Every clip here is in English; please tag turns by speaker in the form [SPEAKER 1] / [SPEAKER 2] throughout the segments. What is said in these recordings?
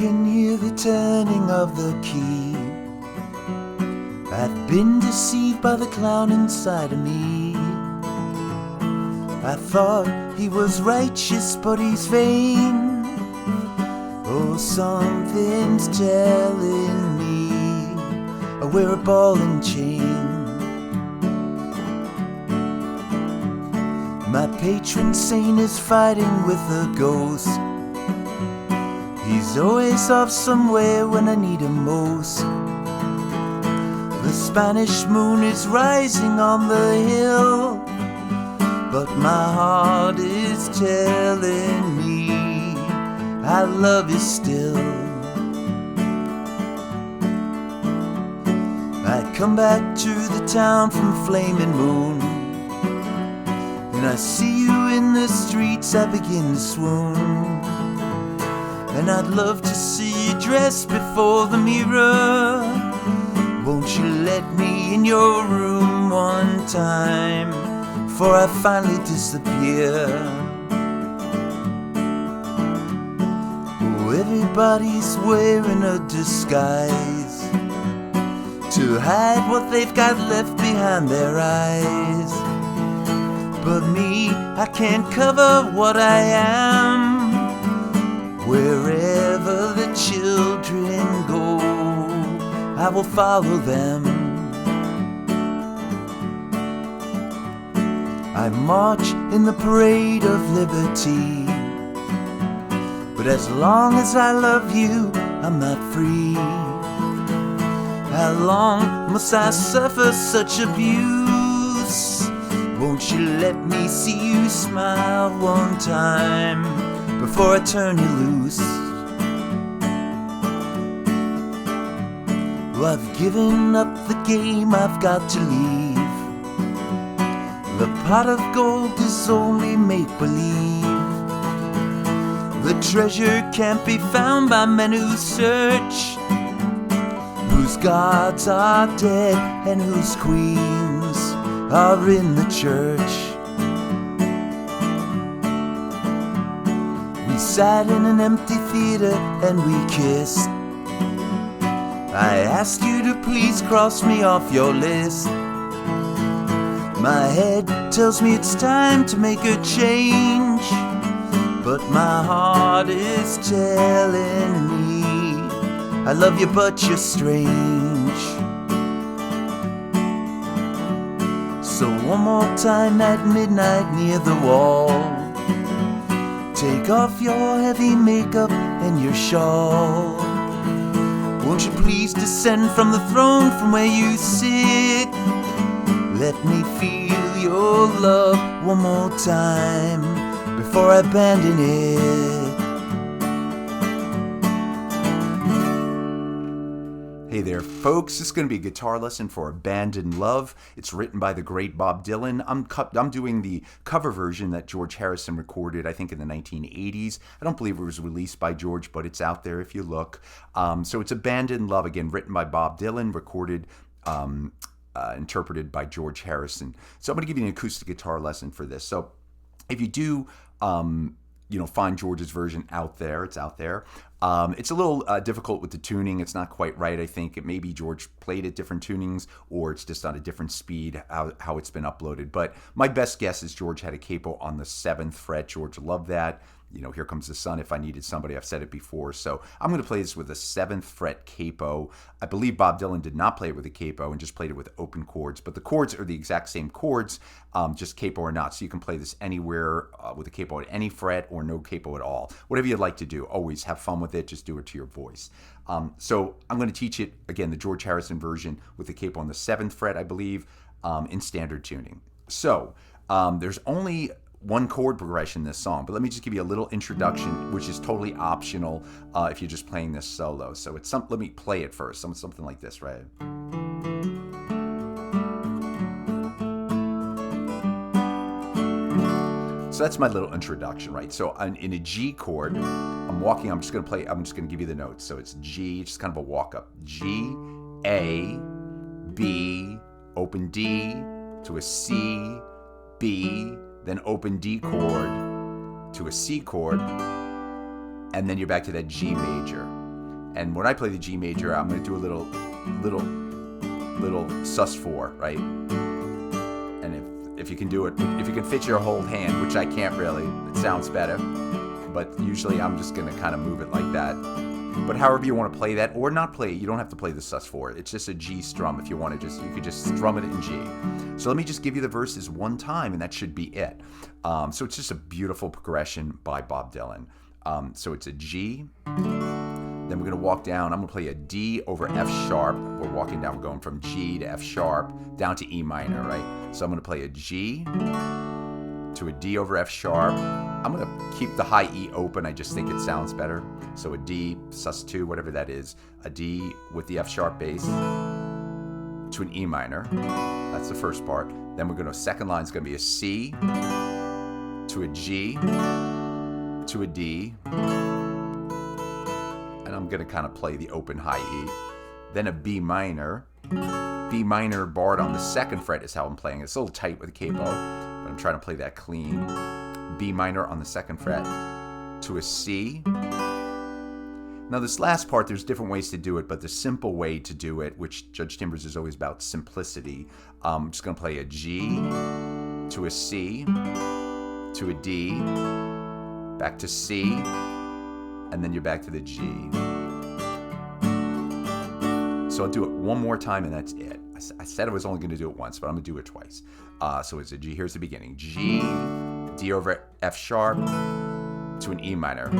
[SPEAKER 1] can hear the turning of the key. I've been deceived by the clown inside of me. I thought he was righteous, but he's vain. Oh, something's telling me I wear a ball and chain. My patron saint is fighting with a ghost. He's always off somewhere when I need him most. The Spanish moon is rising on the hill, but my heart is telling me I love you still. I come back to the town from Flaming Moon, and I see you in the streets, I begin to swoon. And I'd love to see you dressed before the mirror. Won't you let me in your room one time before I finally disappear? Oh, everybody's wearing a disguise to hide what they've got left behind their eyes. But me, I can't cover what I am. Wherever the children go, I will follow them. I march in the parade of liberty, but as long as I love you, I'm not free. How long must I suffer such abuse? Won't you let me see you smile one time before I turn you loose? Well, I've given up the game, I've got to leave. The pot of gold is only make-believe. The treasure can't be found by men who search, whose gods are dead and whose queens are in the church. We sat in an empty theater and we kissed. I asked you to please cross me off your list. My head tells me it's time to make a change, but my heart is telling me I love you but you're strange. So one more time at midnight near the wall, take off your heavy makeup and your shawl. Won't you please descend from the throne from where you sit? Let me feel your love one more time before I abandon it. Hey there, folks. This is going to be a guitar lesson for Abandoned Love. It's written by the great Bob Dylan. I'm doing the cover version that George Harrison recorded, I think, in the 1980s. I don't believe it was released by George, but it's out there if you look. So it's Abandoned Love, again, written by Bob Dylan, recorded, interpreted by George Harrison. So I'm going to give you an acoustic guitar lesson for this. So if you do, find George's version out there, it's out there. It's a little difficult with the tuning. It's not quite right, I think. It maybe George played at different tunings, or it's just on a different speed, how it's been uploaded. But my best guess is George had a capo on the 7th fret. George loved that. Here Comes the Sun, if I needed somebody. I've said it before. So I'm going to play this with a 7th fret capo. I believe Bob Dylan did not play it with a capo and just played it with open chords. But the chords are the exact same chords, just capo or not. So you can play this anywhere with a capo at any fret or no capo at all. Whatever you'd like to do. Always have fun with it. Just do it to your voice. So I'm going to teach it, again, the George Harrison version with the capo on the 7th fret, I believe, in standard tuning. So there's only one chord progression in this song, but let me just give you a little introduction, which is totally optional if you're just playing this solo. So it's let me play it first. Something like this, right? So that's my little introduction, right? So in a G chord, I'm just going to give you the notes. So it's G, just kind of a walk up. G, A, B, open D to a C, B, then open D chord to a C chord, and then you're back to that G major. And when I play the G major, I'm going to do a little sus4, right? And if you can do it, if you can fit your whole hand, which I can't really, it sounds better. But usually I'm just going to kind of move it like that. But however you want to play that, or not play it, you don't have to play the sus4. It's just a G strum. If you want to you could just strum it in G. So let me just give you the verses one time, and that should be it. So it's just a beautiful progression by Bob Dylan. So it's a G. Then we're going to walk down. I'm going to play a D over F sharp. We're walking down. We're going from G to F sharp down to E minor, right? So I'm going to play a G to a D over F sharp. I'm going to keep the high E open. I just think it sounds better. So a D, sus2, whatever that is. A D with the F sharp bass to an E minor. That's the first part. Then we're going to, second line is going to be a C to a G to a D. And I'm going to kind of play the open high E. Then a B minor. B minor barred on the second fret is how I'm playing it. It's a little tight with the capo, but I'm trying to play that clean. B minor on the second fret to a C. Now this last part, there's different ways to do it, but the simple way to do it, which Judge Timbers is always about simplicity, I'm just going to play a G to a C to a D, back to C, and then you're back to the G. So I'll do it one more time and that's it. I said I was only going to do it once, but I'm going to do it twice. So it's a G. Here's the beginning. G, D over F sharp, to an E minor,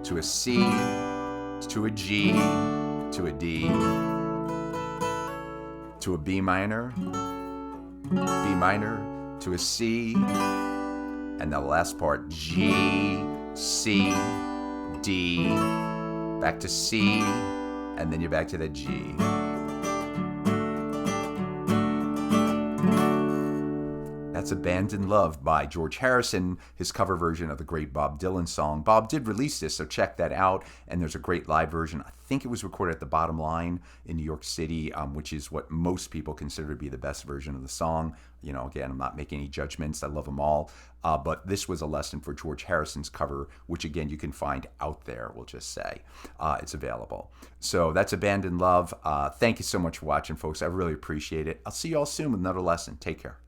[SPEAKER 1] to a C, to a G, to a D, to a B minor, to a C, and the last part, G, C, D, back to C, and then you're back to the G. That's Abandoned Love by George Harrison, his cover version of the great Bob Dylan song. Bob did release this, so check that out. And there's a great live version. I think it was recorded at the Bottom Line in New York City, which is what most people consider to be the best version of the song. You know, again, I'm not making any judgments. I love them all. But this was a lesson for George Harrison's cover, which, again, you can find out there, we'll just say. It's available. So that's Abandoned Love. Thank you so much for watching, folks. I really appreciate it. I'll see you all soon with another lesson. Take care.